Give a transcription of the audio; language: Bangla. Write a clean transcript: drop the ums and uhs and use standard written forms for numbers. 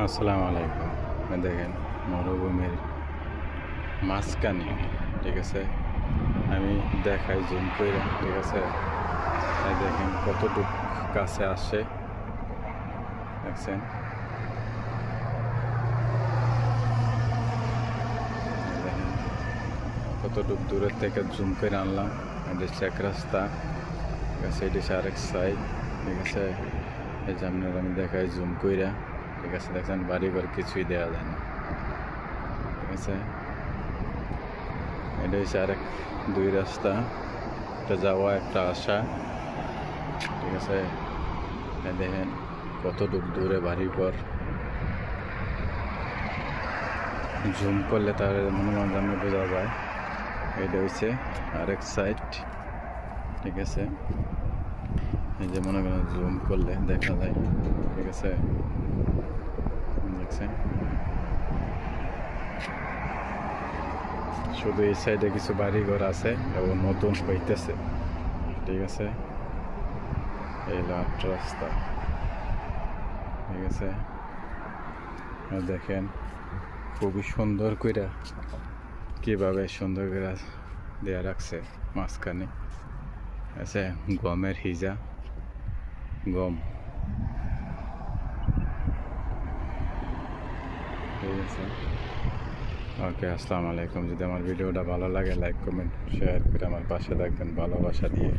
আসসালামু আলাইকুম। দেখেন মরুভূমির মাঝখানে, ঠিক আছে, আমি দেখাই জুম করে, ঠিক আছে। দেখেন কতটুক কাছে আসে, দেখছেন। দেখেন কতটুক দূরের থেকে জুম করে আনলাম। এটা চেক রাস্তা, ঠিক আছে। এটি আরেক সাইড, ঠিক আছে। এই যে আপনার আমি দেখাই জুম কইরা, ঠিক আছে। দেখছেন বাড়িঘর কিছুই দেওয়া যায় না, ঠিক আছে। এটা হচ্ছে আরেক দুই রাস্তা, একটা যাওয়া একটা আসা, ঠিক আছে। দেখেন কতটুক দূরে বাড়িঘর, জুম করলে তার মনোরঞ্জনে বোঝা যায়। এটা হচ্ছে আরেক সাইড, ঠিক আছে। এই যে মনে করেন জুম করলে দেখা যায়, ঠিক আছে। দেখছেন শুধু এই সাইডে কিছু বাড়িঘর আছে এবং নতুন হইতেছে, ঠিক আছে। এই লাট রাস্তা, ঠিক আছে। দেখেন খুবই সুন্দর করে কীভাবে সুন্দর করে দেওয়া রাখছে মাঝখানে, আছে গমের হিজা, গম, ঠিক আছে। ওকে, আসসালামু আলাইকুম। যদি আমার ভিডিওটা ভালো লাগে লাইক কমেন্ট শেয়ার করে আমার পাশে থাকবেন ভালোবাসা দিয়ে।